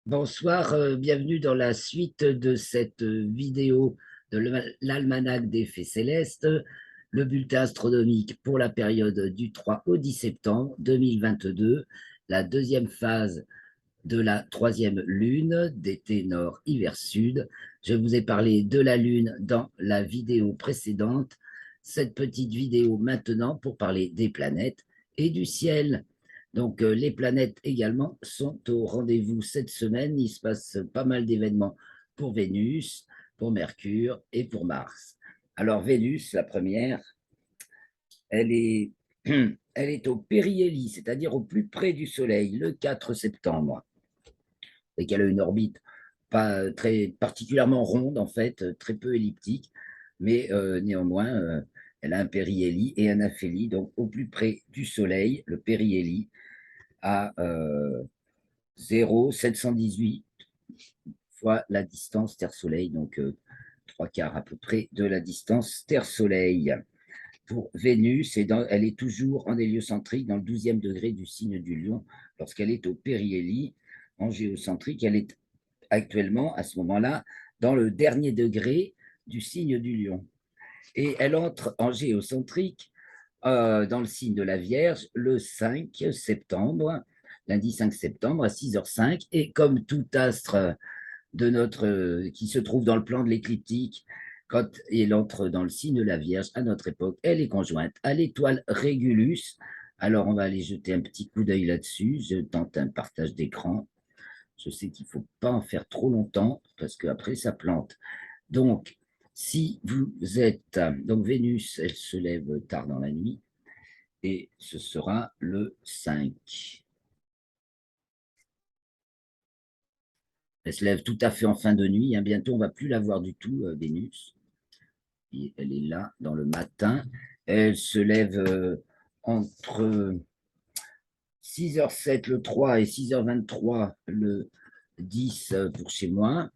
Bonsoir, bienvenue dans la suite de cette vidéo de l'Almanach des Faits Célestes, le bulletin astronomique pour la période du 3 au 10 septembre 2022, la deuxième phase de la troisième lune d'été nord, hiver sud. Je vous ai parlé de la lune dans la vidéo précédente. Cette petite vidéo maintenant pour parler des planètes et du ciel. Donc, les planètes également sont au rendez-vous cette semaine. Il se passe pas mal d'événements pour Vénus, pour Mercure et pour Mars. Alors, Vénus, la première, elle est, elle est au périhélie, c'est-à-dire au plus près du Soleil, le 4 septembre. Et qu'elle a une orbite pas très particulièrement ronde, en fait, très peu elliptique, mais néanmoins, elle a un périhélie et un aphélie, donc au plus près du Soleil, le périhélie à 0,718 fois la distance Terre-Soleil, donc trois quarts à peu près de la distance Terre-Soleil. Pour Vénus, elle est toujours en héliocentrique dans le 12e degré du signe du Lion. Lorsqu'elle est au périhélie, en géocentrique, elle est actuellement, à ce moment-là, dans le dernier degré du signe du Lion. Et elle entre en géocentrique dans le signe de la Vierge le 5 septembre, lundi 5 septembre à 6h05. Et comme tout astre qui se trouve dans le plan de l'écliptique, quand elle entre dans le signe de la Vierge, à notre époque, elle est conjointe à l'étoile Régulus. Alors, on va aller jeter un petit coup d'œil là-dessus. Je tente un partage d'écran. Je sais qu'il ne faut pas en faire trop longtemps parce qu'après, ça plante. Donc, si vous êtes... Donc, Vénus, elle se lève tard dans la nuit et ce sera le 5. Elle se lève tout à fait en fin de nuit. Hein. Bientôt, on ne va plus la voir du tout, Vénus. Et elle est là dans le matin. Elle se lève entre 6h07 le 3 et 6h23 le 10 pour chez moi.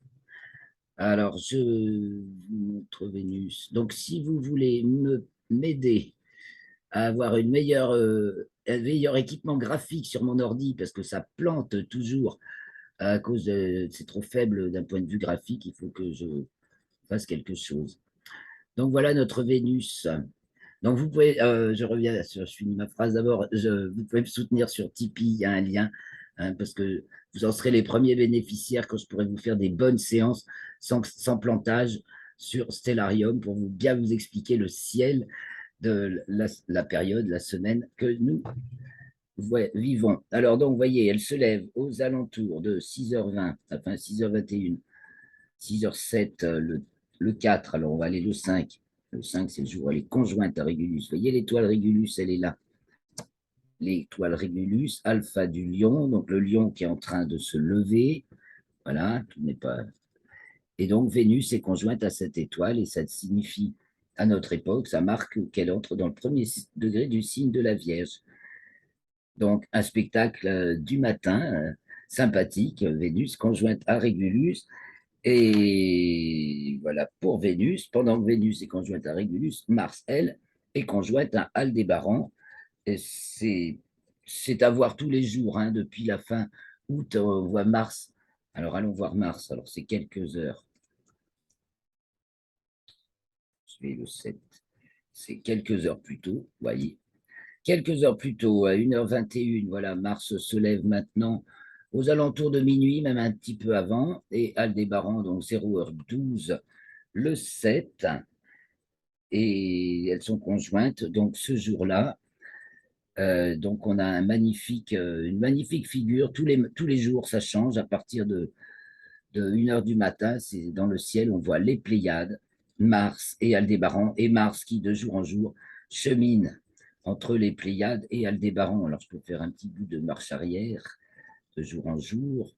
Alors, je vous montre Vénus. Donc, si vous voulez m'aider à avoir un meilleur équipement graphique sur mon ordi, parce que ça plante toujours à cause de c'est trop faible d'un point de vue graphique, il faut que je fasse quelque chose. Donc, voilà notre Vénus. Donc, vous pouvez, je reviens, je finis ma phrase d'abord, vous pouvez me soutenir sur Tipeee, il y a un lien, hein, parce que vous en serez les premiers bénéficiaires quand je pourrai vous faire des bonnes séances sans plantage sur Stellarium pour bien vous expliquer le ciel de la période, la semaine que nous vivons. Alors, donc, vous voyez, elle se lève aux alentours de 6h20, enfin 6h21, 6h07 le 4, alors on va aller le 5. Le 5, c'est le jour où elle est conjointe à Régulus. Vous voyez l'étoile Régulus, elle est là. L'étoile Régulus, alpha du lion, donc le lion qui est en train de se lever. Voilà, tout n'est pas. Et donc Vénus est conjointe à cette étoile et ça signifie, à notre époque, ça marque qu'elle entre dans le premier degré du signe de la Vierge. Donc un spectacle du matin sympathique, Vénus conjointe à Régulus. Et voilà, pour Vénus, pendant que Vénus est conjointe à Régulus, Mars, elle, est conjointe à Aldébaran. C'est à voir tous les jours, hein, depuis la fin août, on voit Mars. Alors allons voir Mars. Alors c'est quelques heures. Je vais le 7. C'est quelques heures plus tôt, vous voyez. Quelques heures plus tôt, à 1h21, voilà, Mars se lève maintenant aux alentours de minuit, même un petit peu avant, et Aldébaran, donc 0h12, le 7, et elles sont conjointes. Donc ce jour-là, donc on a une magnifique figure. Tous les jours, ça change. À partir de 1h du matin, c'est dans le ciel, on voit les Pléiades, Mars et Aldébaran, et Mars qui, de jour en jour, chemine entre les Pléiades et Aldébaran. Alors, je peux faire un petit bout de marche arrière, de jour en jour,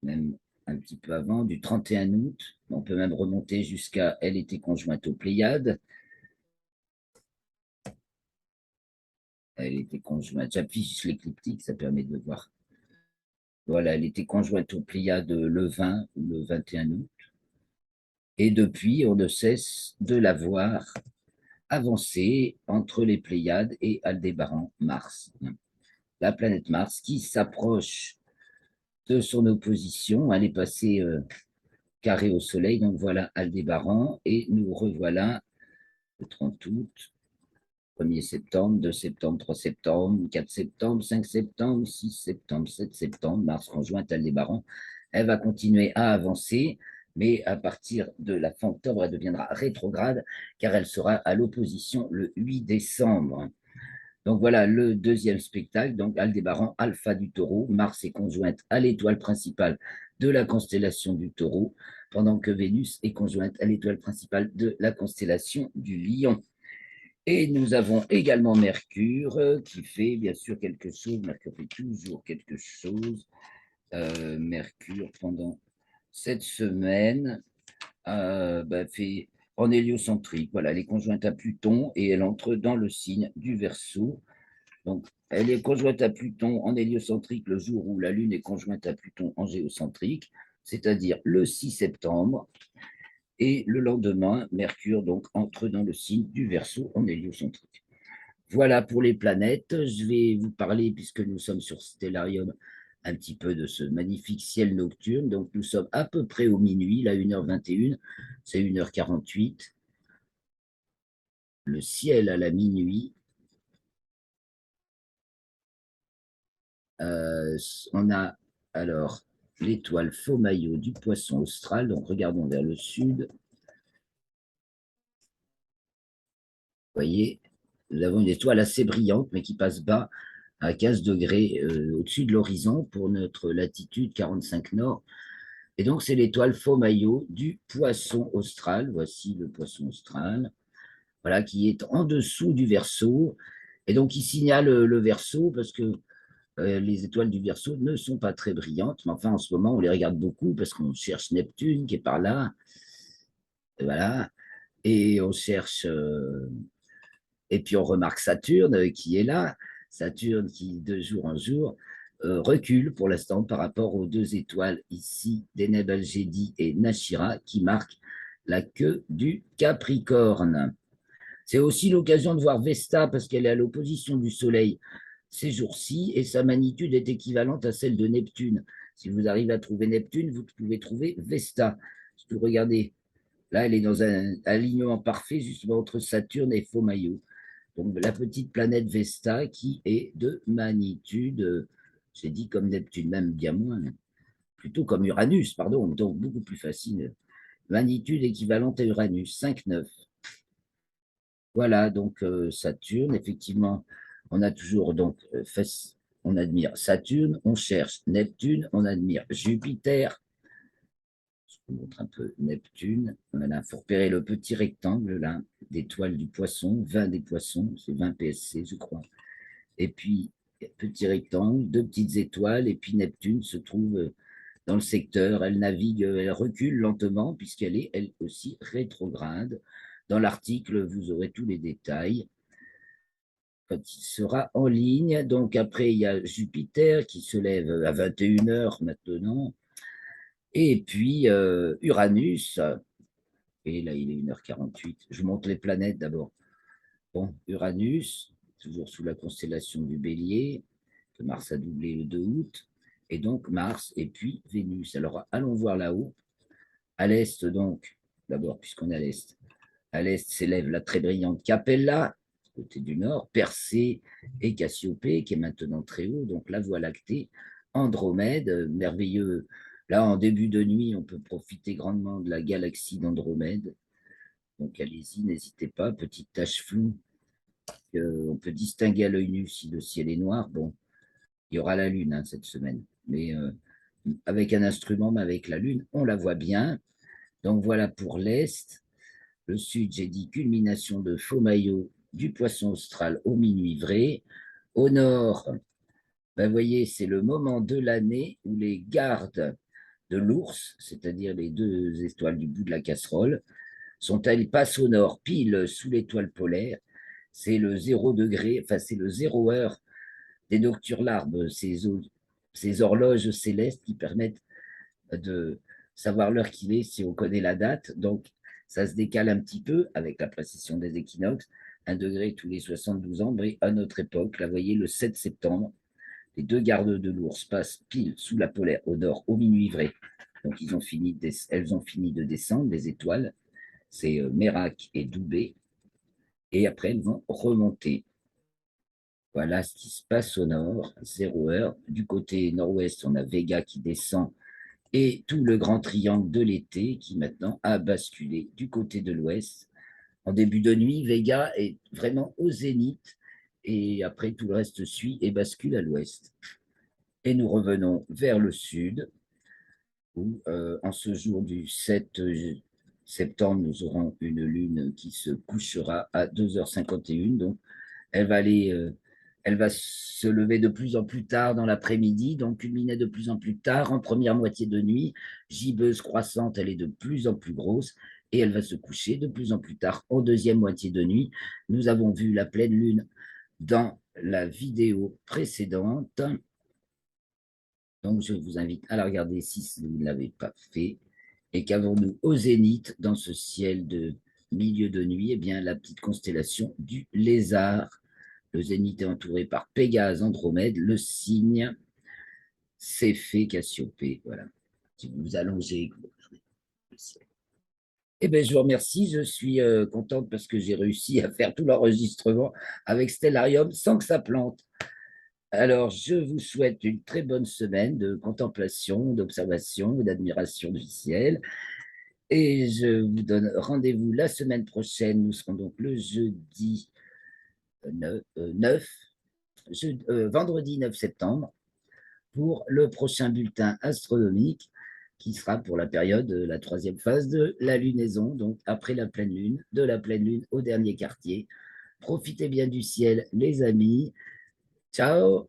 même un petit peu avant, du 31 août. On peut même remonter jusqu'à elle était conjointe aux Pléiades. Elle était conjointe, j'affiche l'écliptique, ça permet de voir. Voilà, elle était conjointe aux Pléiades le 20 ou le 21 août. Et depuis, on ne cesse de la voir avancer entre les Pléiades et Aldébaran, Mars. La planète Mars qui s'approche de son opposition. Elle est passée carré au soleil. Donc voilà Aldébaran. Et nous revoilà le 30 août, 1er septembre, 2 septembre, 3 septembre, 4 septembre, 5 septembre, 6 septembre, 7 septembre, Mars conjointe Aldébaran. Elle va continuer à avancer, mais à partir de la fin octobre, elle deviendra rétrograde, car elle sera à l'opposition le 8 décembre. Donc voilà le deuxième spectacle, donc Aldébaran, Alpha du Taureau. Mars est conjointe à l'étoile principale de la constellation du Taureau, pendant que Vénus est conjointe à l'étoile principale de la constellation du Lion. Et nous avons également Mercure qui fait bien sûr quelque chose. Mercure fait toujours quelque chose. Mercure, pendant cette semaine, fait en héliocentrique. Voilà, elle est conjointe à Pluton et elle entre dans le signe du Verseau. Donc, elle est conjointe à Pluton en héliocentrique le jour où la Lune est conjointe à Pluton en géocentrique, c'est-à-dire le 6 septembre. Et le lendemain, Mercure donc entre dans le signe du Verseau en héliocentrique. Voilà pour les planètes. Je vais vous parler, puisque nous sommes sur Stellarium, un petit peu de ce magnifique ciel nocturne. Donc, nous sommes à peu près au minuit, là, 1h21, c'est 1h48. Le ciel à la minuit. On a alors l'étoile faux maillot du poisson austral. Donc, regardons vers le sud. Vous voyez, nous avons une étoile assez brillante, mais qui passe bas à 15 degrés au-dessus de l'horizon pour notre latitude 45 nord. Et donc, c'est l'étoile faux maillot du poisson austral. Voici le poisson austral, voilà, qui est en dessous du Verseau. Et donc, il signale le Verseau parce que les étoiles du Verseau ne sont pas très brillantes. Mais enfin, en ce moment, on les regarde beaucoup parce qu'on cherche Neptune qui est par là. Et voilà. Et on cherche. Et puis, on remarque Saturne qui est là. Saturne qui, de jour en jour, recule pour l'instant par rapport aux deux étoiles ici, Deneb Algédi et Nashira, qui marquent la queue du Capricorne. C'est aussi l'occasion de voir Vesta parce qu'elle est à l'opposition du Soleil ces jours-ci et sa magnitude est équivalente à celle de Neptune. Si vous arrivez à trouver Neptune, vous pouvez trouver Vesta. Si vous regardez, là, elle est dans un alignement parfait justement entre Saturne et Faux Maillot. Donc la petite planète Vesta qui est de magnitude, j'ai dit comme Neptune, même bien moins, plutôt comme Uranus, pardon, donc beaucoup plus facile. Magnitude équivalente à Uranus, 5,9. Voilà, donc Saturne, effectivement, on a toujours donc on admire Saturne, on cherche Neptune, on admire Jupiter. Je vous montre un peu Neptune. Voilà, il faut repérer le petit rectangle là, d'étoiles du poisson, 20 des poissons, c'est 20 PSC, je crois. Et puis, petit rectangle, deux petites étoiles, et puis Neptune se trouve dans le secteur. Elle navigue, elle recule lentement, puisqu'elle est, elle aussi, rétrograde. Dans l'article, vous aurez tous les détails quand il sera en ligne. Donc après, il y a Jupiter qui se lève à 21h maintenant. Et puis Uranus, et là il est 1h48. Je montre les planètes d'abord. Bon, Uranus, toujours sous la constellation du Bélier, que Mars a doublé le 2 août. Et donc Mars et puis Vénus. Alors allons voir là-haut. À l'est donc, d'abord, puisqu'on est à l'est. À l'est s'élève la très brillante Capella, côté du nord, Persée et Cassiopée, qui est maintenant très haut, donc la Voie lactée, Andromède, merveilleux. Là, en début de nuit, on peut profiter grandement de la galaxie d'Andromède. Donc allez-y, n'hésitez pas, petite tache floue, on peut distinguer à l'œil nu si le ciel est noir. Bon, il y aura la Lune cette semaine, mais avec un instrument, mais avec la Lune, on la voit bien. Donc voilà pour l'Est. Le sud, j'ai dit culmination de faux maillot du poisson austral au minuit vrai. Au nord, vous voyez, c'est le moment de l'année où les gardes de l'ours, c'est-à-dire les deux étoiles du bout de la casserole, elles passent au nord, pile sous l'étoile polaire. C'est le 0 degré, enfin c'est le 0 heure des nocturnes ces horloges célestes qui permettent de savoir l'heure qu'il est si on connaît la date. Donc, ça se décale un petit peu avec la précision des équinoxes, 1 degré tous les 72 ans, mais à notre époque, là, vous voyez, le 7 septembre, Les deux gardes de l'ours passent pile sous la polaire au nord au minuit vrai. Donc, elles ont fini de descendre, les étoiles. C'est Mérac et Doubé. Et après, elles vont remonter. Voilà ce qui se passe au nord, 0 heure. Du côté nord-ouest, on a Vega qui descend et tout le grand triangle de l'été qui maintenant a basculé du côté de l'ouest. En début de nuit, Vega est vraiment au zénith et après tout le reste suit et bascule à l'ouest. Et nous revenons vers le sud où en ce jour du 7 septembre, nous aurons une lune qui se couchera à 2h51. Donc, elle va aller, elle va se lever de plus en plus tard dans l'après-midi, donc culminer de plus en plus tard en première moitié de nuit. Gibbeuse croissante, elle est de plus en plus grosse et elle va se coucher de plus en plus tard en deuxième moitié de nuit. Nous avons vu la pleine lune dans la vidéo précédente. Donc, je vous invite à la regarder si vous ne l'avez pas fait. Et qu'avons-nous au zénith dans ce ciel de milieu de nuit? Eh bien, la petite constellation du Lézard. Le zénith est entouré par Pégase, Andromède, le signe Céphée, Cassiopée. Voilà. Si vous vous allongez, vous regardez le ciel. Eh bien, je vous remercie. Je suis contente parce que j'ai réussi à faire tout l'enregistrement avec Stellarium sans que ça plante. Alors, je vous souhaite une très bonne semaine de contemplation, d'observation et d'admiration du ciel. Et je vous donne rendez-vous la semaine prochaine. Nous serons donc le jeudi 9, vendredi 9 septembre, pour le prochain bulletin astronomique qui sera pour la période, la troisième phase de la lunaison, donc après la pleine lune, de la pleine lune au dernier quartier. Profitez bien du ciel, les amis. Ciao!